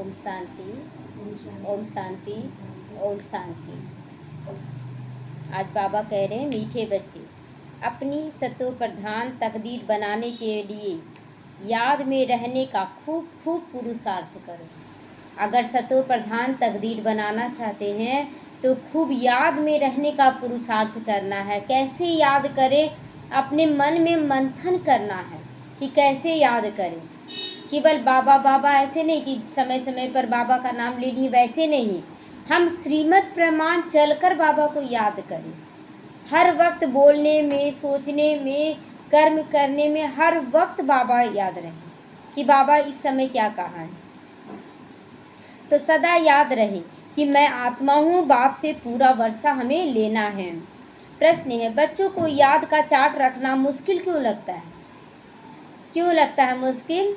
ओम शांति, ओम शांति, ओम शांति। आज बाबा कह रहे हैं मीठे बच्चे, अपनी सतो प्रधान तकदीर बनाने के लिए याद में रहने का खूब खूब पुरुषार्थ करो। अगर सतो प्रधान तकदीर बनाना चाहते हैं तो खूब याद में रहने का पुरुषार्थ करना है। कैसे याद करें, अपने मन में मंथन करना है कि कैसे याद करें। केवल बाबा बाबा ऐसे नहीं कि समय समय पर बाबा का नाम ले लिए, वैसे नहीं। हम श्रीमत प्रमाण चलकर बाबा को याद करें। हर वक्त बोलने में, सोचने में, कर्म करने में हर वक्त बाबा याद रहे कि बाबा इस समय क्या कहा है। तो सदा याद रहे कि मैं आत्मा हूँ, बाप से पूरा वर्षा हमें लेना है। प्रश्न है, बच्चों को याद का चार्ट रखना मुश्किल क्यों लगता है? क्यों लगता है मुश्किल?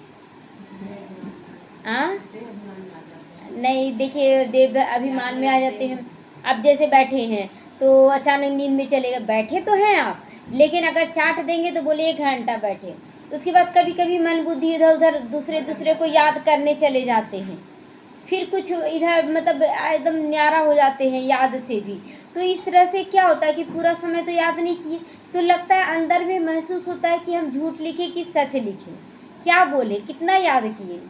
नहीं, देखिए देव अभिमान में आ जाते हैं। अब जैसे बैठे हैं तो अचानक नींद में चले गए। बैठे तो हैं आप, लेकिन अगर चार्ट देंगे तो बोले 1 घंटा बैठे। उसके बाद कभी कभी मन बुद्धि इधर उधर दूसरे को याद करने चले जाते हैं। फिर कुछ इधर मतलब एकदम न्यारा हो जाते हैं याद से भी। तो इस तरह से क्या होता है कि पूरा समय तो याद नहीं किए, तो लगता है अंदर में महसूस होता है कि हम झूठ लिखे कि सच लिखे, क्या बोले, कितना याद किए।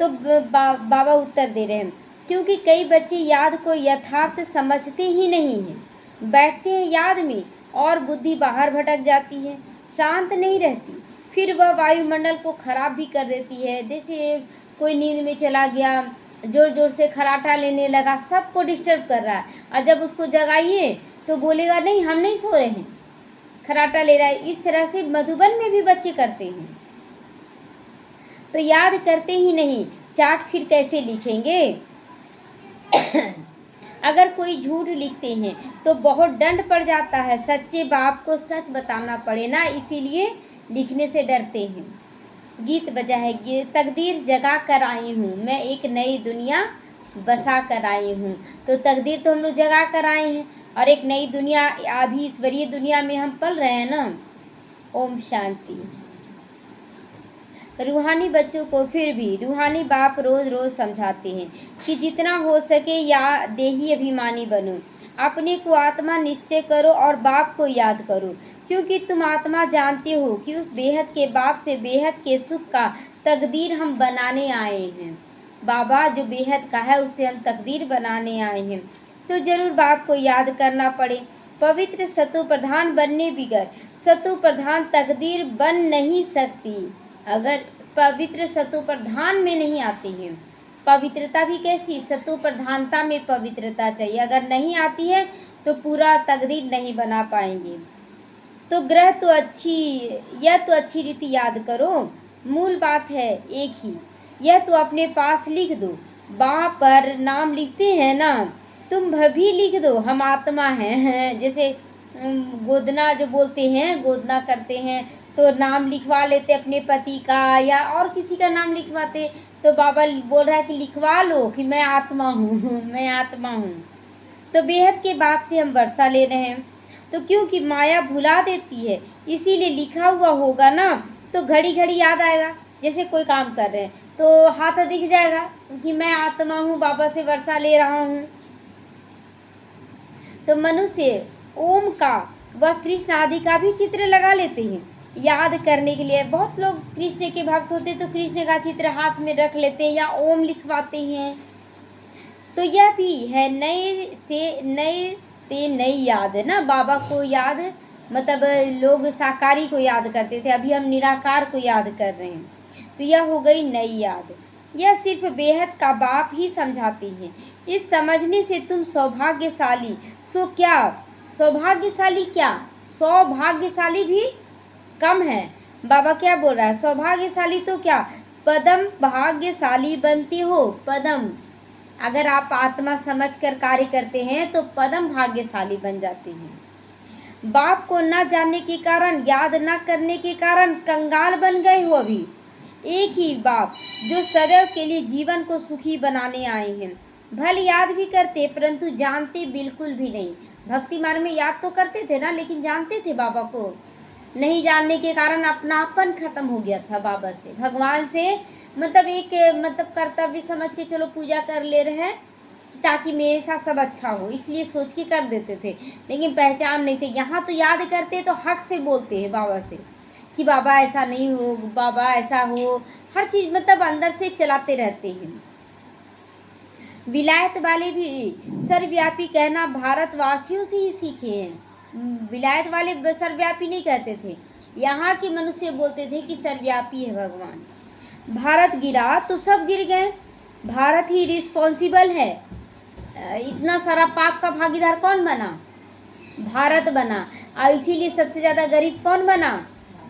तो बाबा उत्तर दे रहे हैं, क्योंकि कई बच्चे याद को यथार्थ समझते ही नहीं हैं। बैठते हैं याद में और बुद्धि बाहर भटक जाती है, शांत नहीं रहती। फिर वह वायुमंडल को खराब भी कर देती है। जैसे कोई नींद में चला गया, जोर जोर से खराटा लेने लगा, सबको डिस्टर्ब कर रहा है, और जब उसको जगाइए तो बोलेगा नहीं हम नहीं सो रहे हैं, खराटा ले रहा है। इस तरह से मधुबन में भी बच्चे करते हैं। तो याद करते ही नहीं, चार्ट फिर कैसे लिखेंगे? अगर कोई झूठ लिखते हैं तो बहुत दंड पड़ जाता है। सच्चे बाप को सच बताना पड़े ना, इसीलिए लिखने से डरते हैं। गीत बजा है, तकदीर जगा कर आई हूँ, मैं एक नई दुनिया बसा कर आई हूँ। तो तकदीर तो हम लोग जगा कर आए हैं, और एक नई दुनिया, अभी ईश्वरीय दुनिया में हम पल रहे हैं ना। ओम शांति। रूहानी बच्चों को फिर भी रूहानी बाप रोज रोज समझाते हैं कि जितना हो सके या देही अभिमानी बनो, अपने को आत्मा निश्चय करो और बाप को याद करो, क्योंकि तुम आत्मा जानते हो कि उस बेहद के बाप से बेहद के सुख का तकदीर हम बनाने आए हैं। बाबा जो बेहद का है उससे हम तकदीर बनाने आए हैं, तो जरूर बाप को याद करना पड़े। पवित्र सतो प्रधान बनने बिगर सतो प्रधान तकदीर बन नहीं सकती। अगर पवित्र सतो प्रधान में नहीं आती है, पवित्रता भी कैसी, सतो प्रधानता में पवित्रता चाहिए, अगर नहीं आती है तो पूरा तकदीर नहीं बना पाएंगे। तो ग्रह तो यह तो अच्छी रीति याद करो, मूल बात है एक ही। यह तो अपने पास लिख दो, बाँ पर नाम लिखते हैं ना, तुम भी लिख दो हम आत्मा हैं। जैसे गोदना जो बोलते हैं, गोदना करते हैं तो नाम लिखवा लेते अपने पति का या और किसी का नाम लिखवाते। तो बाबा बोल रहा है कि लिखवा लो कि मैं आत्मा हूँ, मैं आत्मा हूँ। तो बेहद के बाप से हम वर्षा ले रहे हैं, तो क्योंकि माया भुला देती है इसीलिए लिखा हुआ होगा ना, तो घड़ी घड़ी याद आएगा। जैसे कोई काम कर रहे हैं तो हाथ दिख जाएगा कि मैं आत्मा हूँ, बाबा से वर्षा ले रहा हूँ। तो मनुष्य ओम का व कृष्ण आदि का भी चित्र लगा लेते हैं याद करने के लिए। बहुत लोग कृष्ण के भक्त होते तो कृष्ण का चित्र हाथ में रख लेते हैं या ओम लिखवाते हैं। तो यह भी है नई याद है ना। बाबा को याद मतलब लोग साकारी को याद करते थे, अभी हम निराकार को याद कर रहे हैं, तो यह हो गई नई याद। यह सिर्फ बेहद का बाप ही समझाती हैं। इस समझने से तुम सौभाग्यशाली, सो क्या सौभाग्यशाली, क्या सौभाग्यशाली भी कम है। बाबा क्या बोल रहा है, सौभाग्यशाली तो क्या पदम भाग्यशाली बनते हो। पदम, अगर आप आत्मा समझकर कार्य करते हैं तो पदम भाग्यशाली बन जाते हैं। बाप को न जानने के कारण, याद न करने के कारण कंगाल बन गए हो। अभी एक ही बाप जो सदैव के लिए जीवन को सुखी बनाने आए हैं, भले याद भी करते परंतु जानते बिल्कुल भी नहीं। भक्ति मार्ग में याद तो करते थे ना, लेकिन जानते थे बाबा को नहीं जानने के कारण अपनापन खत्म हो गया था बाबा से, भगवान से मतलब एक मतलब कर्तव्य समझ के चलो पूजा कर ले रहे हैं ताकि मेरे साथ सब अच्छा हो, इसलिए सोच के कर देते थे, लेकिन पहचान नहीं थे। यहाँ तो याद करते तो हक से बोलते हैं बाबा से कि बाबा ऐसा नहीं हो, बाबा ऐसा हो, हर चीज़ मतलब अंदर से चलाते रहते हैं। विलायत वाले भी सर्वव्यापी कहना भारतवासियों से ही सीखे हैं। विलायत वाले सर्वव्यापी नहीं कहते थे, यहाँ के मनुष्य बोलते थे कि सर्वव्यापी है भगवान। भारत गिरा तो सब गिर गए, भारत ही रिस्पॉन्सिबल है। इतना सारा पाप का भागीदार कौन बना? भारत बना। और इसीलिए सबसे ज़्यादा गरीब कौन बना?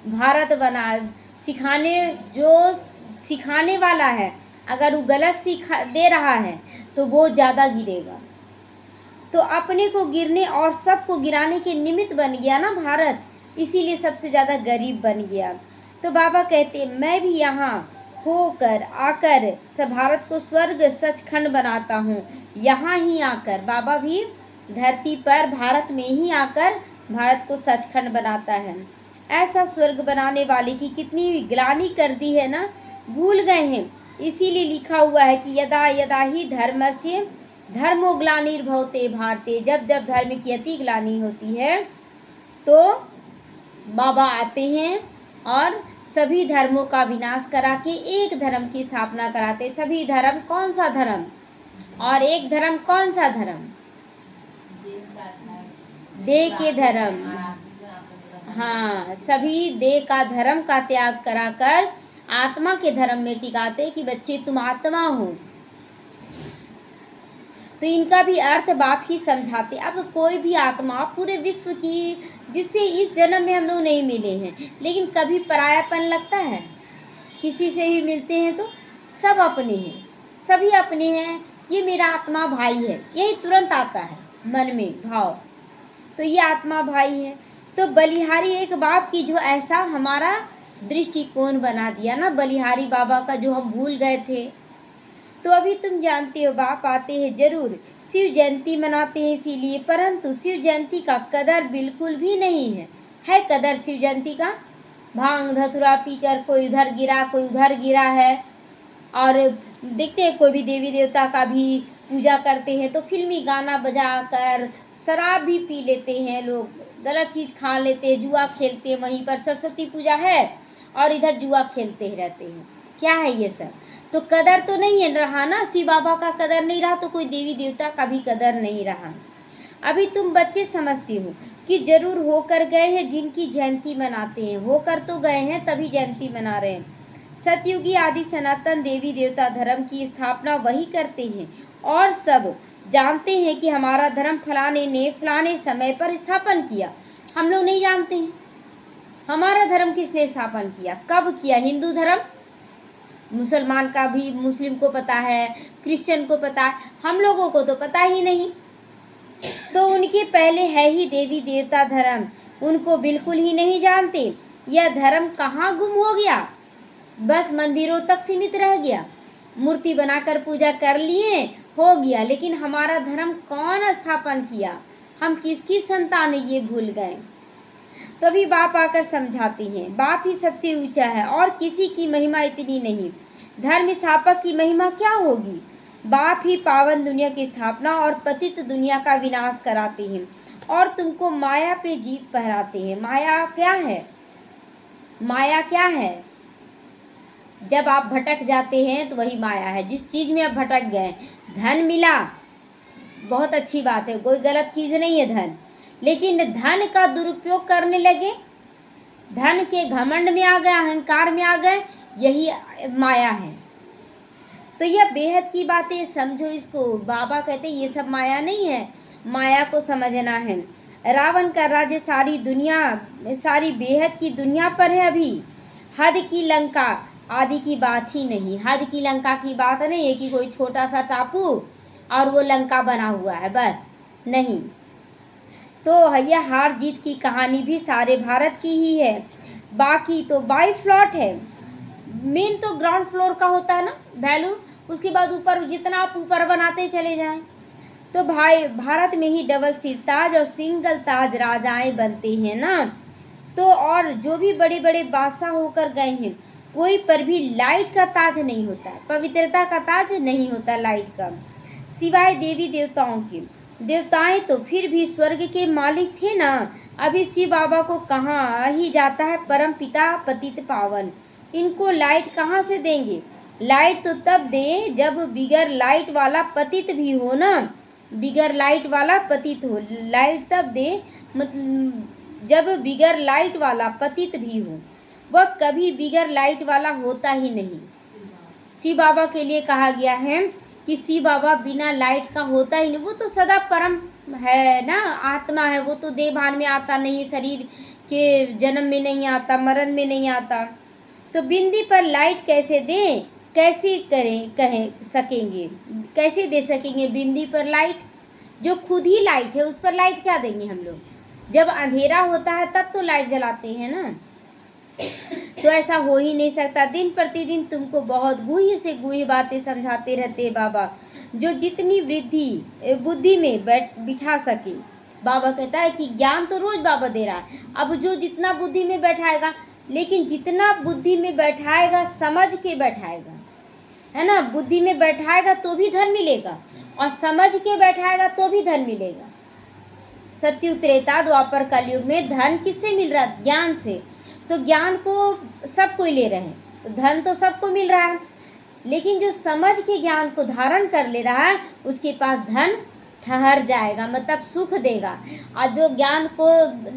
भारत बना। जो सिखाने वाला है अगर वो गलत सीखा दे रहा है तो वो ज़्यादा गिरेगा। तो अपने को गिरने और सबको गिराने के निमित्त बन गया ना भारत, इसीलिए सबसे ज़्यादा गरीब बन गया। तो बाबा कहते मैं भी यहाँ होकर आकर भारत को स्वर्ग सचखंड बनाता हूँ। यहाँ ही आकर बाबा भी धरती पर भारत में ही आकर भारत को सचखंड बनाता है। ऐसा स्वर्ग बनाने वाले की कितनी ग्लानि कर दी है ना, भूल गए हैं। इसीलिए लिखा हुआ है कि यदा यदा ही धर्मस्य धर्मो ग्लानिर्भवते भारते, जब जब धर्म की अति ग्लानि होती है तो बाबा आते हैं और सभी धर्मों का विनाश करा के एक धर्म की स्थापना कराते। सभी धर्म कौन सा धर्म? और एक धर्म कौन सा धर्म? देह के धर्म। हाँ, सभी देह का धर्म का त्याग कराकर आत्मा के धर्म में टिकाते कि बच्चे तुम आत्मा हो। तो इनका भी अर्थ बाप ही समझाते। अब कोई भी आत्मा पूरे विश्व की जिससे इस जन्म में हम लोग नहीं मिले हैं, लेकिन कभी परायापन लगता है? किसी से भी मिलते हैं तो सब अपने हैं, सभी अपने हैं, ये मेरा आत्मा भाई है, यही तुरंत आता है मन में भाव। तो ये आत्मा भाई है। तो बलिहारी एक बाप की जो ऐसा हमारा दृष्टिकोण बना दिया ना, बलिहारी बाबा का जो हम भूल गए थे। तो अभी तुम जानते हो बाप आते हैं जरूर, शिव जयंती मनाते हैं इसीलिए, परंतु शिव जयंती का कदर बिल्कुल भी नहीं है कदर शिव जयंती का? भांग धतुरा पीकर कोई उधर गिरा कोई उधर गिरा है। और देखते हैं कोई भी देवी देवता का भी पूजा करते हैं तो फिल्मी गाना बजाकर शराब भी पी लेते हैं लोग, गलत चीज़ खा लेते हैं, जुआ खेलते हैं। वहीं पर सरस्वती पूजा है और इधर जुआ खेलते रहते हैं। क्या है ये सब? तो कदर तो नहीं है रहा ना, शिव बाबा का कदर नहीं रहा तो कोई देवी देवता का भी कदर नहीं रहा। अभी तुम बच्चे समझते हो कि जरूर होकर गए हैं जिनकी जयंती मनाते हैं, होकर तो गए हैं तभी जयंती मना रहे हैं। सतयुगी आदि सनातन देवी देवता धर्म की स्थापना वही करते हैं और सब जानते हैं कि हमारा धर्म फलाने ने फलाने समय पर स्थापन किया। हम लोग नहीं जानते हैं हमारा धर्म किसने स्थापन किया, कब किया। हिंदू धर्म मुसलमान का भी, मुस्लिम को पता है, क्रिश्चियन को पता है, हम लोगों को तो पता ही नहीं। तो उनके पहले है ही देवी देवता धर्म, उनको बिल्कुल ही नहीं जानते। यह धर्म कहाँ गुम हो गया? बस मंदिरों तक सीमित रह गया, मूर्ति बनाकर पूजा कर लिए, हो गया। लेकिन हमारा धर्म कौन स्थापन किया, हम किसकी संतान है ये भूल गए। तभी बाप आकर समझाते हैं बाप ही सबसे ऊंचा है और किसी की महिमा इतनी नहीं। धर्म स्थापक की महिमा क्या होगी? बाप ही पावन दुनिया की स्थापना और पतित दुनिया का विनाश कराते हैं और तुमको माया पे जीत पहराते हैं। माया क्या है? माया क्या है? जब आप भटक जाते हैं तो वही माया है। जिस चीज़ में आप भटक गए, धन मिला बहुत अच्छी बात है, कोई गलत चीज़ नहीं है धन, लेकिन धन का दुरुपयोग करने लगे, धन के घमंड में आ गए, अहंकार में आ गए, यही माया है। तो यह बेहद की बातें समझो इसको। बाबा कहते ये सब माया नहीं है, माया को समझना है। रावण का राज्य सारी दुनिया, सारी बेहद की दुनिया पर है अभी। हद की लंका आदि की बात ही नहीं, हद की लंका की बात नहीं है कि कोई छोटा सा टापू और वो लंका बना हुआ है, बस नहीं। तो यह हार जीत की कहानी भी सारे भारत की ही है। बाकी तो बाई फ्लॉट है, मेन तो ग्राउंड फ्लोर का होता है ना वैल्यू, उसके बाद ऊपर जितना आप ऊपर बनाते चले जाएं। तो भाई भारत में ही डबल सिरताज और सिंगल ताज राजाएं बनते हैं ना। तो और जो भी बड़े बड़े बादशाह होकर गए हैं कोई पर भी लाइट का ताज नहीं होता, पवित्रता का ताज नहीं होता लाइट का, सिवाय देवी देवताओं के। देवताएं तो फिर भी स्वर्ग के मालिक थे ना। अभी शिव बाबा को कहाँ ही जाता है परम पिता पतित पावन, इनको लाइट कहाँ से देंगे? लाइट तो तब दे जब बिगर लाइट वाला पतित भी हो ना, बिगर लाइट वाला पतित हो। लाइट तब दे मतलब जब बिगर लाइट वाला पतित भी हो, वह कभी बिगर लाइट वाला होता ही नहीं। शिव बाबा के लिए कहा गया है कि शिव बाबा बिना लाइट का होता ही नहीं, वो तो सदा परम है ना, आत्मा है, वो तो देह भान में आता नहीं, शरीर के जन्म में नहीं आता, मरण में नहीं आता। तो बिंदी पर लाइट कैसे दें, कैसे करें, कह सकेंगे, कैसे दे सकेंगे बिंदी पर लाइट? जो खुद ही लाइट है उस पर लाइट क्या देंगे हम लोग? जब अंधेरा होता है तब तो लाइट जलाते हैं ना। तो ऐसा हो ही नहीं सकता। दिन प्रतिदिन तुमको बहुत गुह्य से गुह्य बातें समझाते रहते हैं बाबा, जो जितनी वृद्धि बुद्धि में बिठा सके। बाबा कहता है कि ज्ञान तो रोज बाबा दे रहा है, अब जो जितना बुद्धि में बैठाएगा, लेकिन जितना बुद्धि में बैठाएगा समझ के बैठाएगा, है ना। बुद्धि में बैठाएगा तो भी धन मिलेगा, और समझ के बैठाएगा तो भी धन मिलेगा। सत्युग त्रेता द्वापर कलयुग में धन किससे मिल रहा है? ज्ञान से। तो ज्ञान को सब कोई ले रहे हैं, तो धन तो सबको मिल रहा है, लेकिन जो समझ के ज्ञान को धारण कर ले रहा है उसके पास धन ठहर जाएगा, मतलब सुख देगा। और जो ज्ञान को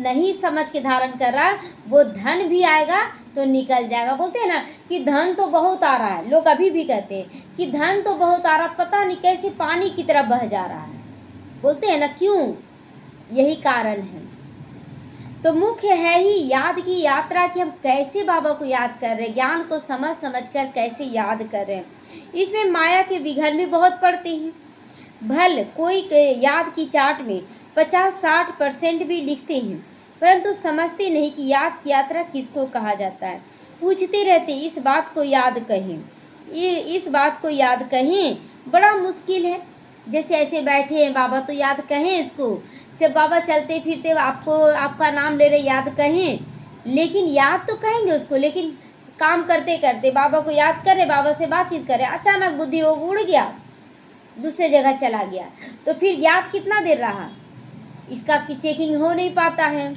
नहीं समझ के धारण कर रहा है वो धन भी आएगा तो निकल जाएगा। बोलते हैं ना कि धन तो बहुत आ रहा है, लोग अभी भी कहते हैं कि धन तो बहुत आ रहा, पता नहीं कैसे पानी की तरह बह जा रहा है। बोलते हैं ना, क्यों? यही कारण है। तो मुख्य है ही याद की यात्रा कि हम कैसे बाबा को याद कर रहे हैं, ज्ञान को समझ समझ कर कैसे याद कर रहे हैं। इसमें माया के विघन भी बहुत पड़ते हैं। भल कोई याद की चार्ट में 50-60% भी लिखते हैं, परंतु समझते नहीं कि याद की यात्रा किसको कहा जाता है। पूछते रहते इस बात को याद कहें, ये इस बात को याद कहें, बड़ा मुश्किल है। जैसे ऐसे बैठे हैं बाबा तो याद कहें इसको, जब बाबा चलते फिरते आपको आपका नाम ले रहे याद कहें, लेकिन याद तो कहेंगे उसको, लेकिन काम करते करते बाबा को याद करे, बाबा से बातचीत करे, अचानक बुद्धि वो उड़ गया, दूसरे जगह चला गया, तो फिर याद कितना देर रहा, इसका चेकिंग हो नहीं पाता है।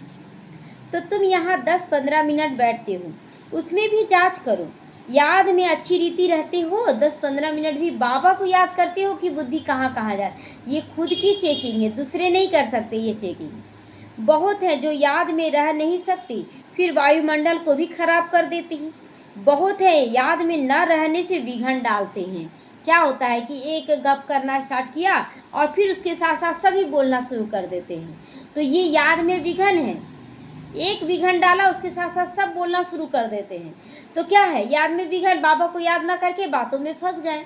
तो तुम यहाँ 10-15 मिनट बैठते हो, उसमें भी जांच करो, याद में अच्छी रीति रहते हो, 10-15 मिनट भी बाबा को याद करते हो कि बुद्धि कहाँ कहाँ जाए। ये खुद की चेकिंग है, दूसरे नहीं कर सकते ये चेकिंग। बहुत है जो याद में रह नहीं सकती, फिर वायुमंडल को भी खराब कर देते हैं। बहुत है याद में न रहने से विघन डालते हैं। क्या होता है कि एक गप करना स्टार्ट किया और फिर उसके साथ साथ सभी बोलना शुरू कर देते हैं, तो ये याद में विघन है। एक विघन डाला उसके साथ साथ सब बोलना शुरू कर देते हैं, तो क्या है, याद में विघन, बाबा को याद ना करके बातों में फंस गए।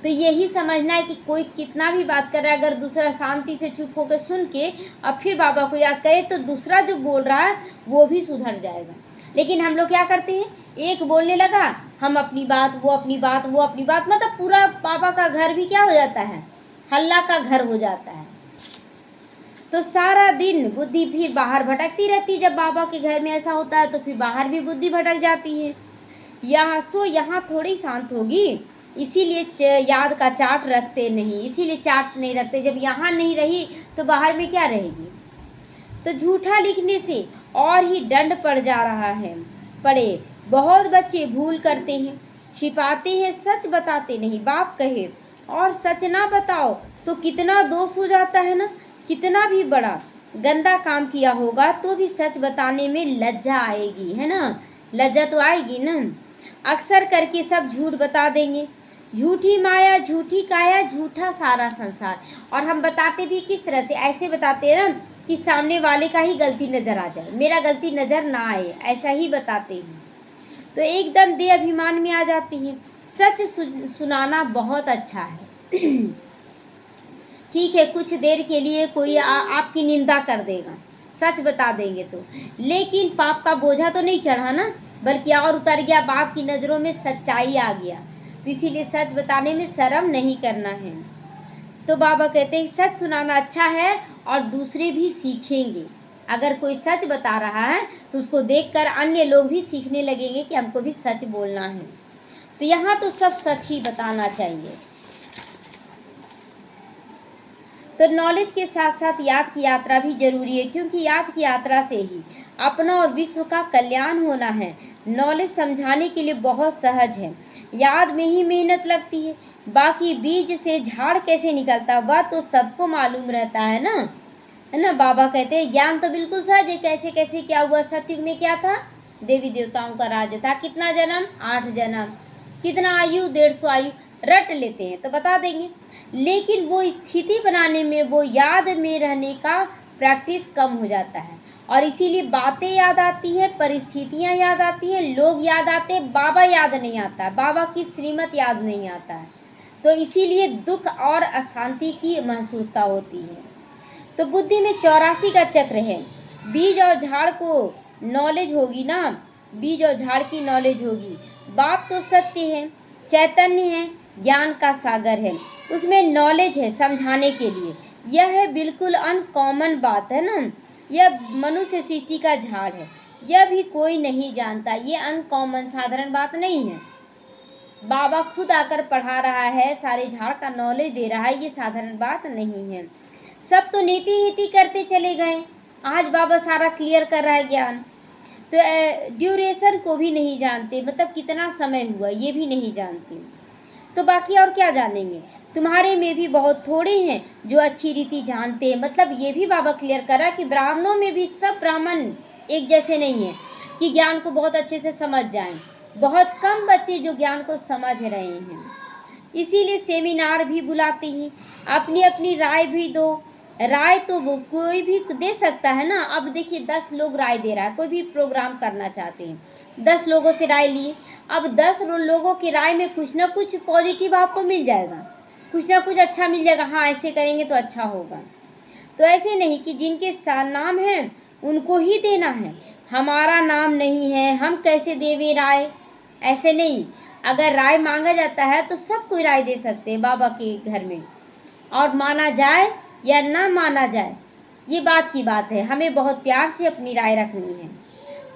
तो यही समझना है कि कोई कितना भी बात कर रहा है, अगर दूसरा शांति से चुप होकर सुन के और फिर बाबा को याद करे तो दूसरा जो बोल रहा है वो भी सुधर जाएगा। लेकिन हम लोग क्या करते हैं, एक बोलने लगा, हम अपनी बात, वो अपनी बात, वो अपनी बात, मतलब पूरा बाबा का घर भी क्या हो जाता है, हल्ला का घर हो जाता है। तो सारा दिन बुद्धि फिर बाहर भटकती रहती। जब बाबा के घर में ऐसा होता है तो फिर बाहर भी बुद्धि भटक जाती है। यहाँ थोड़ी शांत होगी, इसीलिए याद का चार्ट रखते नहीं, इसीलिए चार्ट नहीं रखते। जब यहाँ नहीं रही तो बाहर में क्या रहेगी। तो झूठा लिखने से और ही दंड पड़ जा रहा है। पड़े बहुत बच्चे भूल करते हैं, छिपाते हैं, सच बताते नहीं। बाप कहे और सच ना बताओ तो कितना दोष हो जाता है ना। कितना भी बड़ा गंदा काम किया होगा तो भी सच बताने में लज्जा आएगी, है ना, लज्जा तो आएगी ना। अक्सर करके सब झूठ बता देंगे, झूठी माया, झूठी काया, झूठा सारा संसार। और हम बताते भी किस तरह से, ऐसे बताते हैं ना कि सामने वाले का ही गलती नज़र आ जाए, मेरा गलती नज़र ना आए, ऐसा ही बताते हैं। तो एकदम देह अभिमान में आ जाती हैं। सच सुनाना बहुत अच्छा है। ठीक है, कुछ देर के लिए कोई आपकी निंदा कर देगा, सच बता देंगे तो, लेकिन पाप का बोझा तो नहीं चढ़ा ना, बल्कि और उतर गया, बाप की नज़रों में सच्चाई आ गया। तो इसीलिए सच बताने में शर्म नहीं करना है। तो बाबा कहते हैं सच सुनाना अच्छा है और दूसरे भी सीखेंगे अगर कोई सच बता रहा है तो उसको देखकर अन्य लोग भी सीखने लगेंगे कि हमको भी सच बोलना है। तो यहाँ तो सब सच ही बताना चाहिए। तो नॉलेज के साथ साथ याद की यात्रा भी जरूरी है, क्योंकि याद की यात्रा से ही अपना और विश्व का कल्याण होना है। नॉलेज समझाने के लिए बहुत सहज है, याद में ही मेहनत लगती है। बाकी बीज से झाड़ कैसे निकलता वह तो सबको मालूम रहता है ना। बाबा कहते हैं ज्ञान तो बिल्कुल सहज है। कैसे कैसे क्या हुआ, सतयुग में क्या था, देवी देवताओं का राज्य था। कितना जन्म, 8 जन्म। कितना आयु, 150 आयु। रट लेते हैं तो बता देंगे, लेकिन वो स्थिति बनाने में, वो याद में रहने का प्रैक्टिस कम हो जाता है, और इसीलिए बातें याद आती हैं, परिस्थितियां याद आती हैं, लोग याद आते हैं, बाबा याद नहीं आता है, बाबा की श्रीमत याद नहीं आता है। तो इसीलिए दुख और अशांति की महसूसता होती है। तो बुद्धि में 84 का चक्र है। बीज और झाड़ को नॉलेज होगी ना, बीज और झाड़ की नॉलेज होगी। बाप तो सत्य है, चैतन्य है, ज्ञान का सागर है, उसमें नॉलेज है समझाने के लिए। यह है बिल्कुल अनकॉमन बात है ना। यह मनुष्य सृष्टि का झाड़ है, यह भी कोई नहीं जानता। ये अनकॉमन, साधारण बात नहीं है। बाबा खुद आकर पढ़ा रहा है, सारे झाड़ का नॉलेज दे रहा है, ये साधारण बात नहीं है। सब तो नीति नीति करते चले गए, आज बाबा सारा क्लियर कर रहा है ज्ञान। तो ड्यूरेशन को भी नहीं जानते, मतलब कितना समय हुआ ये भी नहीं जानते। तो बाकी और क्या जानेंगे। तुम्हारे में भी बहुत थोड़े हैं जो अच्छी रीति जानते हैं। मतलब ये भी बाबा क्लियर कर रहा है कि ब्राह्मणों में भी सब ब्राह्मण एक जैसे नहीं है कि ज्ञान को बहुत अच्छे से समझ जाएं। बहुत कम बच्चे जो ज्ञान को समझ रहे हैं, इसीलिए सेमिनार भी बुलाते हैं। अपनी अपनी राय भी दो। राय तो वो कोई भी दे सकता है ना। अब देखिए 10 लोग राय दे रहा है, कोई भी प्रोग्राम करना चाहते हैं, 10 लोगों से राय लिए। अब 10 लोगों की राय में कुछ ना कुछ पॉजिटिव आपको मिल जाएगा, कुछ ना कुछ अच्छा मिल जाएगा। हाँ, ऐसे करेंगे तो अच्छा होगा। तो ऐसे नहीं कि जिनके नाम है उनको ही देना है, हमारा नाम नहीं है, हम कैसे देवे राय, ऐसे नहीं। अगर राय मांगा जाता है तो सब कोई राय दे सकते हैं बाबा के घर में, और माना जाए या ना माना जाए ये बात की बात है। हमें बहुत प्यार से अपनी राय रखनी है।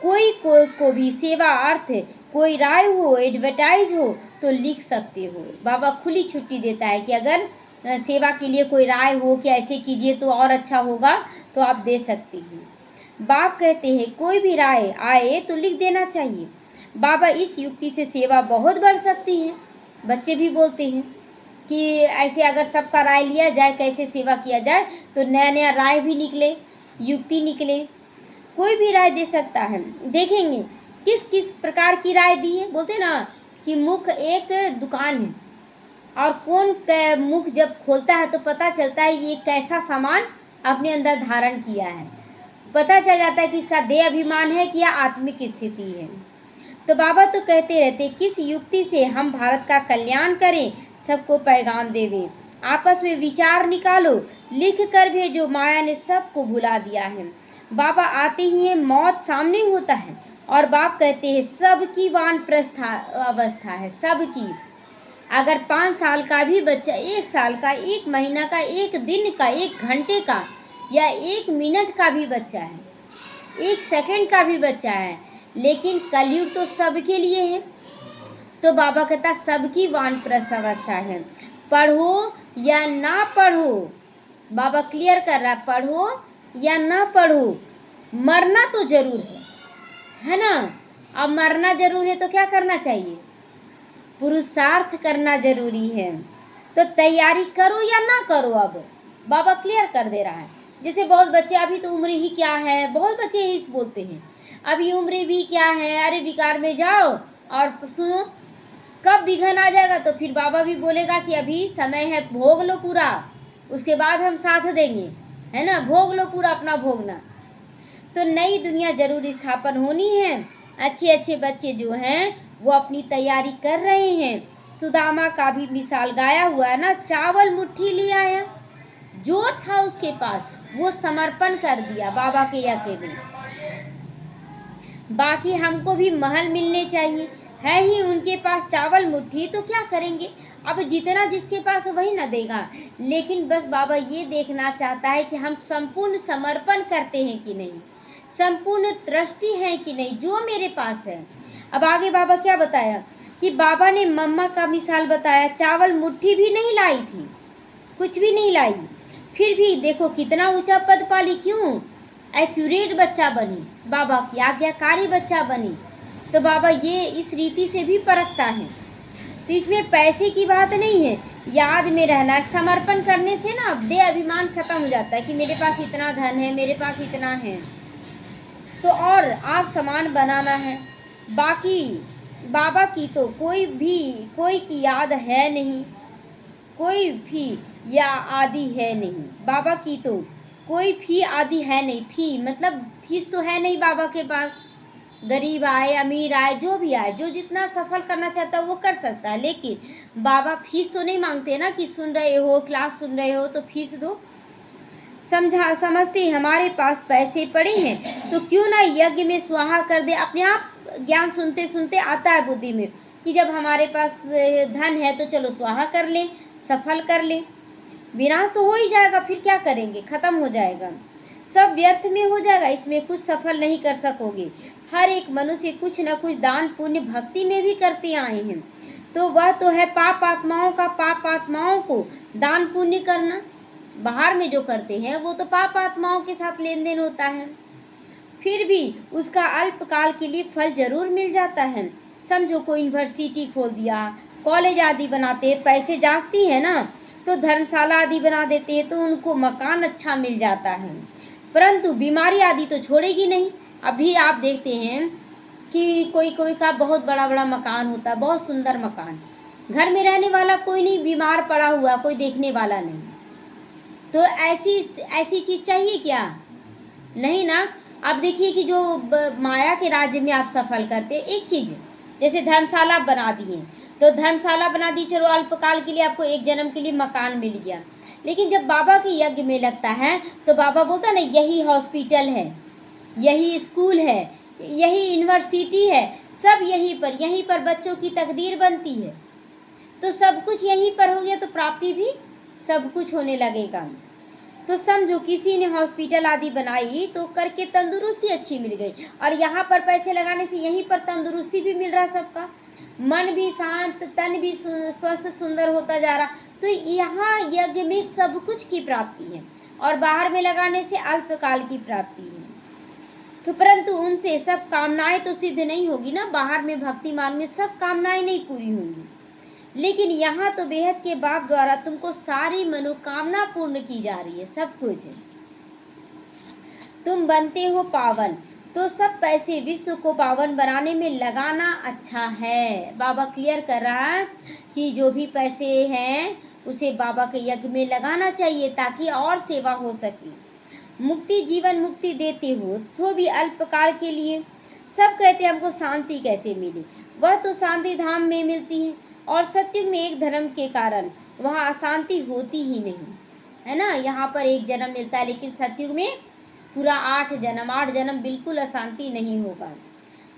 कोई को भी सेवा अर्थ कोई राय हो, एडवर्टाइज हो तो लिख सकते हो। बाबा खुली छुट्टी देता है कि अगर सेवा के लिए कोई राय हो कि ऐसे कीजिए तो और अच्छा होगा तो आप दे सकते हैं। बाप कहते हैं कोई भी राय आए तो लिख देना चाहिए। बाबा इस युक्ति से सेवा बहुत बढ़ सकती है। बच्चे भी बोलते हैं कि ऐसे अगर सबका राय लिया जाए कैसे सेवा किया जाए तो नया नया राय भी निकले, युक्ति निकले। कोई भी राय दे सकता है। देखेंगे किस किस प्रकार की राय दी है। बोलते ना कि मुख एक दुकान है, और कौन मुख जब खोलता है तो पता चलता है ये कैसा सामान अपने अंदर धारण किया है। पता चल जाता है कि इसका देह अभिमान है कि यह आत्मिक स्थिति है। तो बाबा तो कहते रहते किस युक्ति से हम भारत का कल्याण करें, सबको पैगाम देवे। आपस में विचार निकालो, लिख कर भेजो, माया ने सबको भुला दिया है। बाबा आते ही मौत सामने होता है, और बाप कहते हैं सबकी वानप्रस्थ अवस्था है, सबकी। अगर 5 साल का भी बच्चा, 1 साल का, 1 महीना का, 1 दिन का, 1 घंटे का या 1 मिनट का भी बच्चा है, 1 सेकंड का भी बच्चा है, लेकिन कलयुग तो सबके लिए है। तो बाबा कहता सबकी वानप्रस्थ अवस्था है। पढ़ो या ना पढ़ो, बाबा क्लियर कर रहा है, पढ़ो या ना पढ़ो, मरना तो जरूर है ना। अब मरना जरूर है तो क्या करना चाहिए, पुरुषार्थ करना जरूरी है। तो तैयारी करो या ना करो, अब बाबा क्लियर कर दे रहा है। जैसे बहुत बच्चे, अभी तो उम्र ही क्या है, बहुत बच्चे यही बोलते हैं अभी उम्र भी क्या है, अरे विकार में जाओ और सुनो कब विघन आ जाएगा। तो फिर बाबा भी बोलेगा कि अभी समय है, भोग लो पूरा, उसके बाद हम साथ देंगे, है ना। भोग लो पूरा अपना भोगना। तो नई दुनिया जरूर स्थापन होनी है। अच्छे अच्छे बच्चे जो हैं वो अपनी तैयारी कर रहे हैं। सुदामा का भी मिसाल गाया हुआ है ना, चावल मुट्ठी ले आया, जो था उसके पास वो समर्पण कर दिया बाबा के यज्ञ में। बाकी हमको भी महल मिलने चाहिए, है ही उनके पास चावल मुट्ठी, तो क्या करेंगे, अब जितना जिसके पास वही ना देगा, लेकिन बस बाबा ये देखना चाहता है कि हम संपूर्ण समर्पण करते हैं कि नहीं, संपूर्ण दृष्टि है कि नहीं जो मेरे पास है। अब आगे बाबा क्या बताया कि बाबा ने मम्मा का मिसाल बताया, चावल मुट्ठी भी नहीं लाई थी, कुछ भी नहीं लाई, फिर भी देखो कितना ऊंचा पद पाली, क्यों? एक्यूरेट बच्चा बनी, बाबा की आज्ञाकारी बच्चा बनी। तो बाबा ये इस रीति से भी परखता है। तो इसमें पैसे की बात नहीं है, याद में रहना है। समर्पण करने से ना दे अभिमान खत्म हो जाता है कि मेरे पास इतना धन है, मेरे पास इतना है, तो और आप समान बनाना है। बाकी बाबा की तो कोई की याद है नहीं, कोई भी या आदि है नहीं, बाबा की तो कोई फी आदि है नहीं। फी मतलब फीस तो है नहीं बाबा के पास, गरीब आए अमीर आए जो भी आए, जो जितना सफल करना चाहता है वो कर सकता है, लेकिन बाबा फीस तो नहीं मांगते ना कि सुन रहे हो, क्लास सुन रहे हो तो फीस दो। समझते हमारे पास पैसे पड़े हैं तो क्यों ना यज्ञ में स्वाहा कर दे। अपने आप ज्ञान सुनते सुनते आता है बुद्धि में कि जब हमारे पास धन है तो चलो स्वाहा कर लें, सफल कर लें। विनाश तो हो ही जाएगा, फिर क्या करेंगे, खत्म हो जाएगा, सब व्यर्थ में हो जाएगा, इसमें कुछ सफल नहीं कर सकोगे। हर एक मनुष्य कुछ न कुछ दान पुण्य भक्ति में भी करते आए हैं, तो वह तो है पाप आत्माओं को दान पुण्य करना। बाहर में जो करते हैं वो तो पाप आत्माओं के साथ लेन देन होता है, फिर भी उसका अल्पकाल के लिए फल जरूर मिल जाता है। समझो कोई यूनिवर्सिटी खोल दिया, कॉलेज आदि बनाते हैं, पैसे जाती है ना, तो धर्मशाला आदि बना देते हैं तो उनको मकान अच्छा मिल जाता है, परंतु बीमारी आदि तो छोड़ेगी नहीं। अभी आप देखते हैं कि कोई कोई का बहुत बड़ा बड़ा मकान होता है, बहुत सुंदर मकान, घर में रहने वाला कोई नहीं, बीमार पड़ा हुआ कोई देखने वाला नहीं, तो ऐसी चीज़ चाहिए क्या? नहीं ना। अब देखिए कि जो माया के राज्य में आप सफल करते, एक चीज़ जैसे धर्मशाला बना दिए, तो धर्मशाला बना दी, चलो अल्पकाल के लिए आपको एक जन्म के लिए मकान मिल गया, लेकिन जब बाबा के यज्ञ में लगता है तो बाबा बोलता है ना यही हॉस्पिटल है, यही स्कूल है, यही यूनिवर्सिटी है, सब यहीं पर बच्चों की तकदीर बनती है, तो सब कुछ यहीं पर हो गया तो प्राप्ति भी सब कुछ होने लगेगा। तो समझो किसी ने हॉस्पिटल आदि बनाई तो करके तंदुरुस्ती अच्छी मिल गई, और यहाँ पर पैसे लगाने से यहीं पर तंदुरुस्ती भी मिल रहा सबका, मन भी शांत, तन भी स्वस्थ सुंदर होता जा रहा। तो यहाँ यज्ञ में सब कुछ की प्राप्ति है, और बाहर में लगाने से अल्पकाल की प्राप्ति है। तो परंतु उनसे सब कामनाएं तो सिद्ध नहीं होगी ना, बाहर में भक्ति मार्ग में सब कामनाएं नहीं पूरी होंगी, लेकिन यहाँ तो बेहद के बाप द्वारा तुमको सारी मनोकामना पूर्ण की जा रही है, सब कुछ। तुम बनते हो पावन, तो सब पैसे विश्व को पावन बनाने में लगाना अच्छा है। बाबा क्लियर कर रहा है कि जो भी पैसे हैं उसे बाबा के यज्ञ में लगाना चाहिए ताकि और सेवा हो सके। मुक्ति जीवन मुक्ति देते हो तो भी अल्पकाल के लिए। सब कहते हैं हमको शांति कैसे मिले, वह तो शांति धाम में मिलती है, और सत्युग में एक धर्म के कारण वहाँ अशांति होती ही नहीं है ना। यहाँ पर एक जन्म मिलता है, लेकिन सत्युग में पूरा 8 जन्म बिल्कुल अशांति नहीं होगा।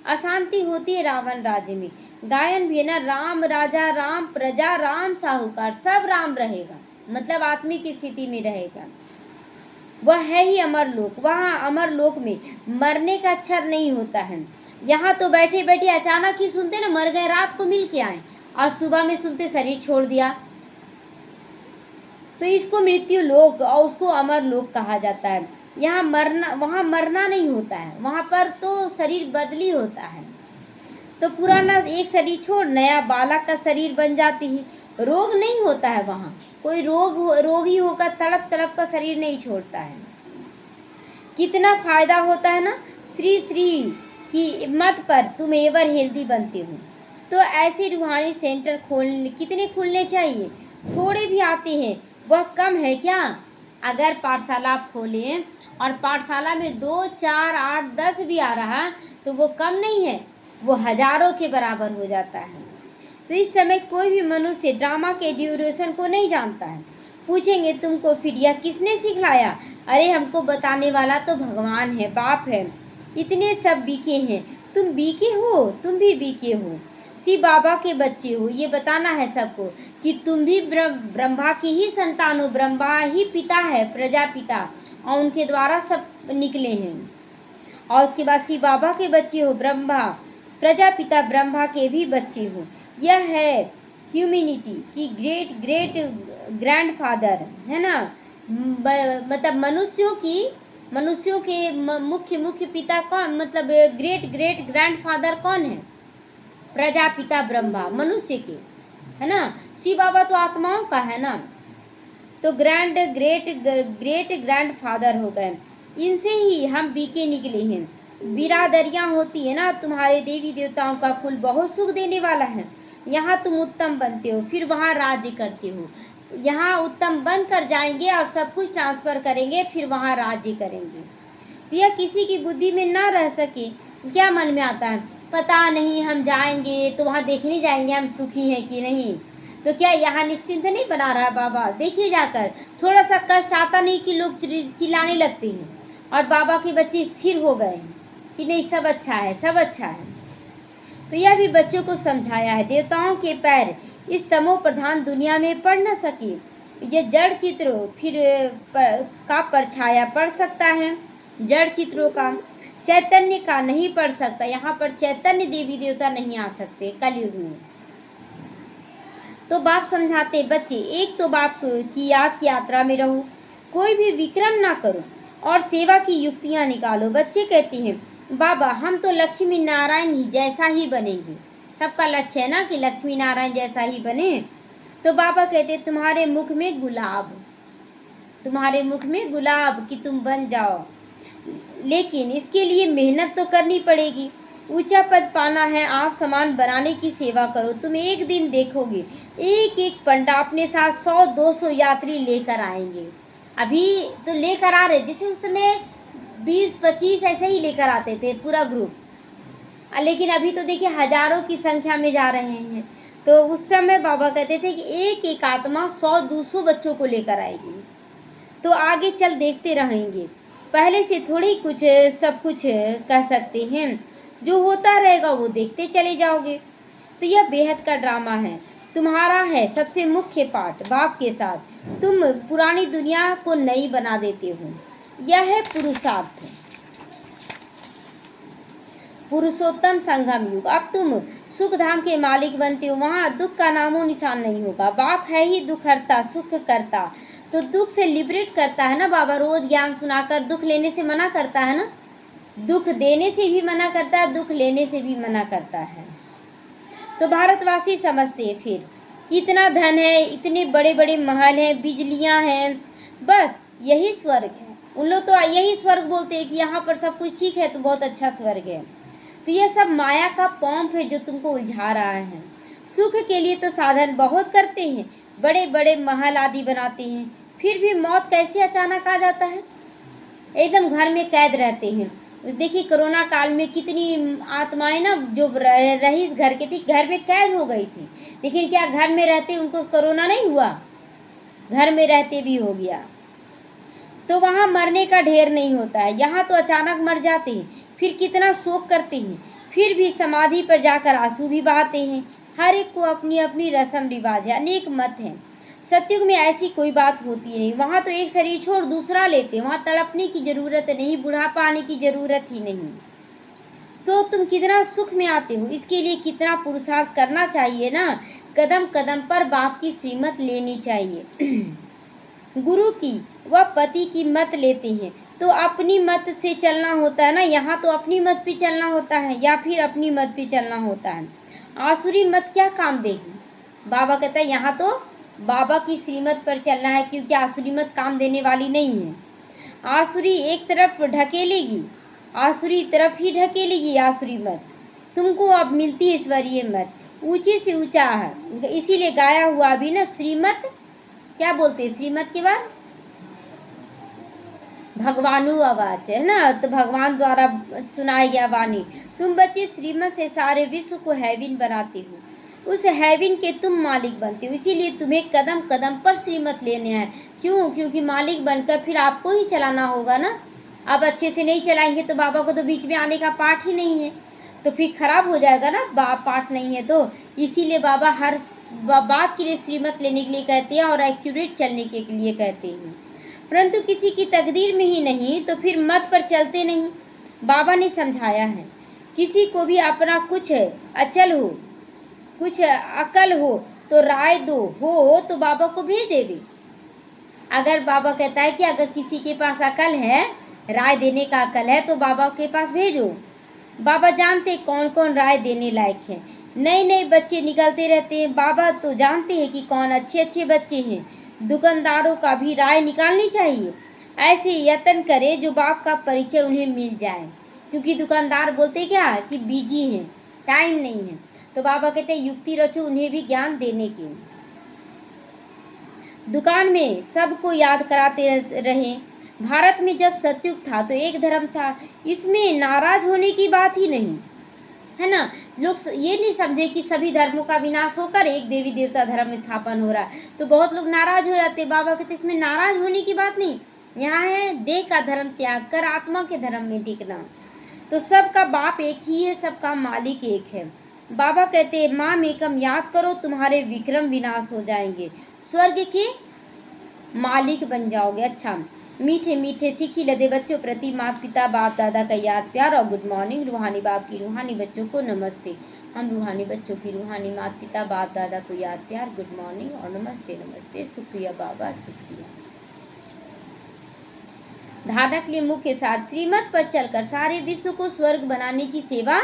अशांति होती है रावण राज्य में। गायन भी है ना, राम राजा राम प्रजा राम साहूकार, सब राम रहेगा, मतलब आत्मिक स्थिति में रहेगा। वह है ही अमरलोक, वहाँ अमरलोक में मरने का अक्षर नहीं होता है। यहाँ तो बैठे बैठे अचानक ही सुनते ना मर गए, रात को मिल के आए और सुबह में सुनते शरीर छोड़ दिया, तो इसको मृत्यु लोक और उसको अमर लोक कहा जाता है। यहाँ मरना, वहाँ मरना नहीं होता है, वहाँ पर तो शरीर बदली होता है। तो पुराना एक शरीर छोड़ नया बालक का शरीर बन जाती है। रोग नहीं होता है वहाँ, कोई रोगी होकर तड़प तड़प का शरीर नहीं छोड़ता है। कितना फायदा होता है ना, श्री श्री की मत पर तुम एवर हेल्दी बनते हो। तो ऐसे रूहानी सेंटर कितने खुलने चाहिए? थोड़े भी आते हैं, वह कम है क्या? अगर पाठशाला आप खोलें और पाठशाला में 2, 4, 8, 10 भी आ रहा तो वो कम नहीं है, वो हजारों के बराबर हो जाता है। तो इस समय कोई भी मनुष्य ड्रामा के ड्यूरेशन को नहीं जानता है। पूछेंगे तुमको फिर यह किसने सिखलाया? अरे हमको बताने वाला तो भगवान है, बाप है। इतने सब बीके हैं, तुम बीके हो, तुम भी बीके हो। शिव बाबा के बच्चे हो, ये बताना है सबको कि तुम भी ब्रह्मा की ही संतान हो। ब्रह्मा ही पिता है, प्रजापिता, और उनके द्वारा सब निकले हैं। और उसके बाद शिव बाबा के बच्चे हो, ब्रह्मा प्रजापिता ब्रह्मा के भी बच्चे हो। यह है ह्यूमैनिटी की ग्रेट ग्रेट ग्रैंडफादर, है ना। मतलब मनुष्यों के मुख्य पिता कौन, मतलब ग्रेट ग्रेट ग्रैंडफादर कौन है? प्रजापिता ब्रह्मा, मनुष्य के, है ना। शिव बाबा तो आत्माओं का है ना, तो ग्रेट ग्रैंडफादर हो गए। इनसे ही हम बीके निकले हैं। बिरादरियां होती है ना, तुम्हारे देवी देवताओं का कुल बहुत सुख देने वाला है। यहाँ तुम उत्तम बनते हो, फिर वहाँ राज्य करते हो। यहाँ उत्तम बन कर जाएंगे और सब कुछ ट्रांसफर करेंगे, फिर वहाँ राज्य करेंगे। तो यह किसी की बुद्धि में ना रह सके, क्या मन में आता है, पता नहीं हम जाएंगे तो वहाँ देखने जाएंगे हम सुखी हैं कि नहीं। तो क्या यहाँ निश्चिंत नहीं बना रहा बाबा? देखिए जाकर, थोड़ा सा कष्ट आता नहीं कि लोग चिल्लाने लगते हैं, और बाबा के बच्चे स्थिर हो गए हैं कि नहीं सब अच्छा है, सब अच्छा है। तो यह भी बच्चों को समझाया है, देवताओं के पैर इस तमो प्रधान दुनिया में पड़ न सके। ये जड़ चित्र फिर का परछाया पड़ सकता है, जड़ चित्रों का, चैतन्य का नहीं पड़ सकता। यहाँ पर चैतन्य देवी देवता नहीं आ सकते कलयुग में। तो बाप समझाते, बच्चे एक तो बाप की याद की यात्रा में रहो, कोई भी विक्रम ना करो और सेवा की युक्तियाँ निकालो। बच्चे कहते हैं बाबा हम तो लक्ष्मी नारायण ही जैसा ही बनेंगे, सबका लक्ष्य है ना कि लक्ष्मी नारायण जैसा ही बने। तो बाबा कहते तुम्हारे मुख में गुलाब, तुम्हारे मुख में गुलाब कि तुम बन जाओ, लेकिन इसके लिए मेहनत तो करनी पड़ेगी। ऊंचा पद पाना है, आप समान बनाने की सेवा करो। तुम एक दिन देखोगे एक एक पंडा अपने साथ 100-200 यात्री लेकर आएंगे। अभी तो लेकर आ रहे, जैसे उस समय 20-25 ऐसे ही लेकर आते थे पूरा ग्रुप, लेकिन अभी तो देखिए हजारों की संख्या में जा रहे हैं। तो उस समय बाबा कहते थे कि एक एक आत्मा 100-200 बच्चों को लेकर आएगी। तो आगे चल देखते रहेंगे, पहले से थोड़ी कुछ सब कुछ कह सकते हैं, जो होता रहेगा वो देखते चले जाओगे। तो यह बेहद का ड्रामा है, तुम्हारा है सबसे मुख्य पाठ बाप के साथ। तुम पुरानी दुनिया को नई बना देते हो, यह है पुरुषार्थ, पुरुषोत्तम संगम युग। अब तुम सुख धाम के मालिक बनते हो, वहाँ दुख का नामो निशान नहीं होगा। बाप है ही दुख हरता सुख करता, तो दुख से लिबरेट करता है ना बाबा। रोज ज्ञान सुनाकर दुख लेने से मना करता है ना, दुख देने से भी मना करता है, दुख लेने से भी मना करता है। तो भारतवासी समझते हैं फिर इतना धन है, इतने बड़े बड़े महल हैं, बिजलियां हैं, बस यही स्वर्ग है। उन लोग तो यही स्वर्ग बोलते हैं कि यहाँ पर सब कुछ ठीक है तो बहुत अच्छा स्वर्ग है। तो यह सब माया का पंप है जो तुमको उलझा रहा है। सुख के लिए तो साधन बहुत करते हैं, बड़े बड़े महल आदि बनाते हैं, फिर भी मौत कैसे अचानक आ जाता है, एकदम घर में कैद रहते हैं। देखिए कोरोना काल में कितनी आत्माएं ना जो रईस घर की थी, घर में कैद हो गई थी, लेकिन क्या घर में रहते उनको कोरोना नहीं हुआ? घर में रहते भी हो गया। तो वहाँ मरने का ढेर नहीं होता है, यहाँ तो अचानक मर जाते हैं, फिर कितना शोक करते हैं, फिर भी समाधि पर जाकर आंसू भी बहाते हैं। हर एक को अपनी अपनी रस्म रिवाज है, अनेक मत हैं। सतयुग में ऐसी कोई बात होती नहीं, वहाँ तो एक शरीर छोड़ दूसरा लेते, वहाँ तड़पने की जरूरत नहीं, बुढ़ापा आने की जरूरत ही नहीं। तो तुम कितना सुख में आते हो, इसके लिए कितना पुरुषार्थ करना चाहिए ना। कदम कदम पर बाप की श्रीमत लेनी चाहिए। गुरु की व पति की मत लेते हैं तो अपनी मत से चलना होता है ना, यहाँ तो अपनी मत पे चलना होता है या फिर अपनी मत पे चलना होता है। आसुरी मत क्या काम देगी? बाबा कहता है यहाँ तो बाबा की श्रीमत पर चलना है, क्योंकि आसुरी मत काम देने वाली नहीं है। आसुरी एक तरफ ढकेलेगी, आसुरी तरफ ही ढकेलेगी आसुरी मत। तुमको अब मिलती ईश्वरीय मत, ऊंचे से ऊंचा है। इसीलिए गाया हुआ भी ना, श्रीमत क्या बोलते हैं, श्रीमत के बाद भगवानु आवाज है ना, तो भगवान द्वारा सुनाई गया वाणी। तुम बच्चे श्रीमत से सारे विश्व को हैविन बनाते हो, उस हैविन के तुम मालिक बनते हो। इसीलिए तुम्हें कदम कदम पर श्रीमत लेने हैं। क्यों? क्योंकि मालिक बनकर फिर आपको ही चलाना होगा ना। अब अच्छे से नहीं चलाएंगे तो बाबा को तो बीच में आने का पाठ ही नहीं है। तो फिर खराब हो जाएगा ना, पाठ नहीं है तो। इसीलिए बाबा हर बात के लिए श्रीमत लेने के लिए कहते हैं और एक्यूरेट चलने के लिए कहते हैं। परंतु किसी की तकदीर में ही नहीं तो फिर मत पर चलते नहीं। बाबा ने समझाया है, किसी को भी अपना कुछ अचल हो, कुछ अकल हो तो राय दो, हो तो बाबा को भेज देवे। अगर बाबा कहता है कि अगर किसी के पास अकल है, राय देने का अकल है, तो बाबा के पास भेजो। बाबा जानते कौन कौन राय देने लायक है। नए नए बच्चे निकलते रहते हैं, बाबा तो जानते हैं कि कौन अच्छे अच्छे बच्चे हैं। दुकानदारों का भी राय निकालनी चाहिए। ऐसे यत्न करें जो बाप का परिचय उन्हें मिल जाए, क्योंकि दुकानदार बोलते क्या कि बिजी हैं, टाइम नहीं है। तो बाबा कहते हैं युक्ति रचो उन्हें भी ज्ञान देने की। दुकान में सबको याद कराते रहें। भारत में जब सतयुग था तो एक धर्म था, इसमें नाराज होने की बात ही नहीं है ना। लोग ये नहीं समझे कि सभी धर्मों का विनाश होकर एक देवी देवता धर्म स्थापन हो रहा है, तो बहुत लोग नाराज हो जाते। बाबा कहते इसमें नाराज होने की बात नहीं, यहाँ है देह का धर्म त्याग कर आत्मा के धर्म में टिकना। तो सबका बाप एक ही है, सबका मालिक एक है। बाबा कहते हैं माम एकम याद करो, तुम्हारे विक्रम विनाश हो जाएंगे, स्वर्ग के मालिक बन जाओगे। अच्छा, मीठे मीठे सीखी लदे बच्चों प्रति माता पिता बाप दादा का याद प्यार और गुड मॉर्निंग। रूहानी बाप की रूहानी बच्चों को नमस्ते। हम रूहानी बच्चों की रूहानी माता पिता बाप दादा को याद प्यार, गुड मॉर्निंग और नमस्ते नमस्ते। शुक्रिया बाबा, शुक्रिया। धारणा के लिए मुख्य सार, श्रीमत पर चलकर सारे विश्व को स्वर्ग बनाने की सेवा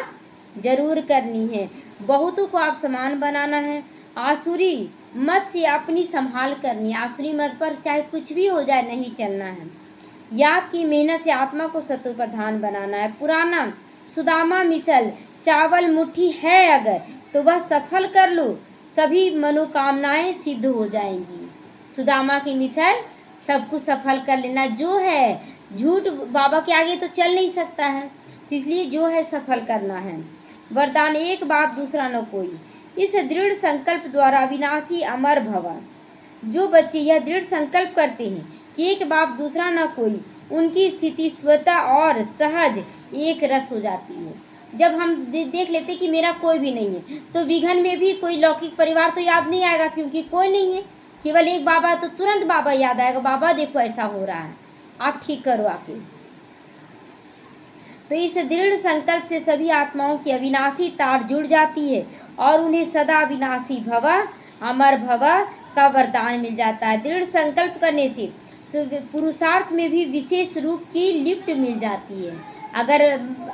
जरूर करनी है। बहुतों को आप समान बनाना है। आसुरी मत से अपनी संभाल करनी, आसुरी मत पर चाहे कुछ भी हो जाए नहीं चलना है। याद की मेहनत से आत्मा को सत्व प्रधान बनाना है। पुराना सुदामा मिसल, चावल मुट्ठी है अगर तो वह सफल कर लो, सभी मनोकामनाएं सिद्ध हो जाएंगी। सुदामा की मिसल, सब कुछ सफल कर लेना। जो है झूठ बाबा के आगे तो चल नहीं सकता है, इसलिए जो है सफल करना है। वरदान, एक बाप दूसरा न कोई। इस दृढ़ संकल्प द्वारा अविनाशी अमर भवा। जो बच्चे यह दृढ़ संकल्प करते हैं कि एक बाप दूसरा न कोई, उनकी स्थिति स्वतः और सहज एक रस हो जाती है। जब हम देख लेते कि मेरा कोई भी नहीं है, तो विघन में भी कोई लौकिक परिवार तो याद नहीं आएगा, क्योंकि कोई नहीं है, केवल एक बाबा, तो तुरंत बाबा याद आएगा, बाबा देखो ऐसा हो रहा है, आप ठीक करो आके। तो इस दृढ़ संकल्प से सभी आत्माओं की अविनाशी तार जुड़ जाती है और उन्हें सदा अविनाशी भवा अमर भवा का वरदान मिल जाता है। दृढ़ संकल्प करने से पुरुषार्थ में भी विशेष रूप की लिफ्ट मिल जाती है। अगर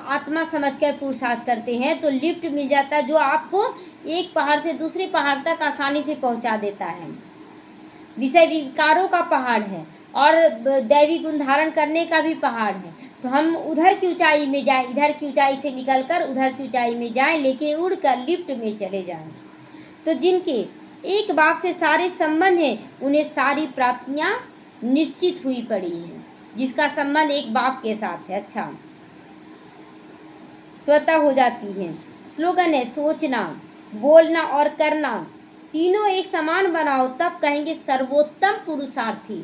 आत्मा समझकर पुरुषार्थ करते हैं तो लिफ्ट मिल जाता है, जो आपको एक पहाड़ से दूसरे पहाड़ तक आसानी से पहुंचा देता है। विषय विकारों का पहाड़ है और दैवी गुण धारण करने का भी पहाड़ है, तो हम उधर की ऊंचाई में जाएं, इधर की ऊंचाई से निकलकर उधर की ऊंचाई में जाएं, लेकिन उड़कर लिफ्ट में चले जाएं। तो जिनके एक बाप से सारे संबंध हैं, उन्हें सारी प्राप्तियां निश्चित हुई पड़ी हैं, जिसका संबंध एक बाप के साथ है। अच्छा, स्वतः हो जाती है। स्लोगन है, सोचना, बोलना और करना तीनों एक समान बनाओ, तब कहेंगे सर्वोत्तम पुरुषार्थी,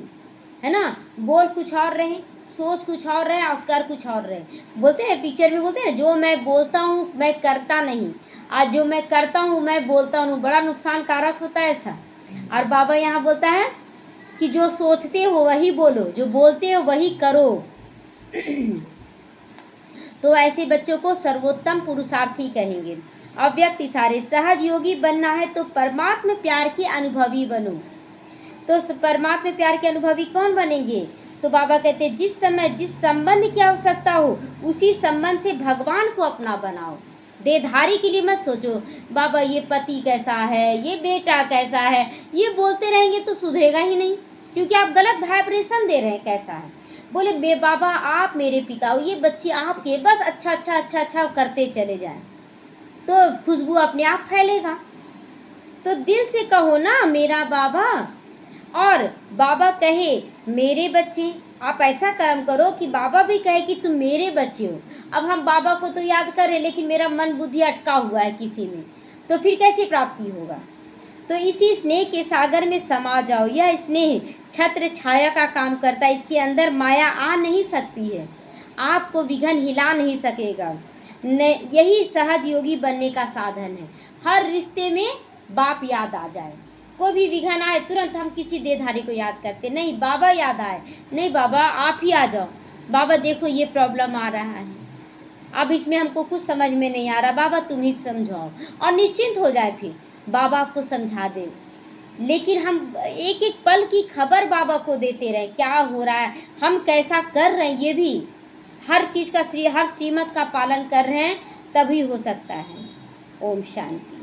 है ना। बोल कुछ और रहे, सोच कुछ और रहे और कर कुछ और रहे। बोलते हैं पिक्चर में, बोलते हैं जो मैं बोलता हूँ मैं करता नहीं, आज जो मैं करता हूँ मैं बोलता हूँ, बड़ा नुकसानकारक होता है ऐसा। और बाबा यहाँ बोलता है कि जो सोचते हो वही बोलो, जो बोलते हो वही करो। तो ऐसे बच्चों को सर्वोत्तम पुरुषार्थी कहेंगे। अव्यक्त इशारे, सहज योगी बनना है तो परमात्मा प्यार के अनुभवी बनो। तो परमात्मा प्यार के अनुभवी कौन बनेंगे? तो बाबा कहते हैं जिस समय जिस संबंध की आवश्यकता हो उसी संबंध से भगवान को अपना बनाओ। देहधारी के लिए मत सोचो बाबा ये पति कैसा है, ये बेटा कैसा है, ये बोलते रहेंगे तो सुधरेगा ही नहीं, क्योंकि आप गलत वाइब्रेशन दे रहे हैं। कैसा है, बोले बे बाबा आप मेरे पिता हो, ये बच्चे आपके, बस अच्छा अच्छा अच्छा अच्छा करते चले जाएं तो खुशबू अपने आप फैलेगा। तो दिल से कहो ना मेरा बाबा, और बाबा कहे मेरे बच्चे। आप ऐसा कर्म करो कि बाबा भी कहे कि तुम मेरे बच्चे हो। अब हम बाबा को तो याद करें लेकिन मेरा मन बुद्धि अटका हुआ है किसी में, तो फिर कैसी प्राप्ति होगा। तो इसी स्नेह के सागर में समा जाओ। यह स्नेह छत्र छाया का काम करता है, इसके अंदर माया आ नहीं सकती है, आपको विघन हिला नहीं सकेगा। यही सहज योगी बनने का साधन है। हर रिश्ते में बाप याद आ जाए, कोई भी विघन आए तुरंत हम किसी देहधारी को याद करते, नहीं बाबा याद आए, नहीं बाबा आप ही आ जाओ, बाबा देखो ये प्रॉब्लम आ रहा है, अब इसमें हमको कुछ समझ में नहीं आ रहा, बाबा तुम ही समझाओ, और निश्चिंत हो जाए, फिर बाबा आपको समझा दे। लेकिन हम एक एक पल की खबर बाबा को देते रहे, क्या हो रहा है, हम कैसा कर रहे हैं, ये भी हर चीज़ का हर श्रीमत का पालन कर रहे हैं, तभी हो सकता है। ओम शांति।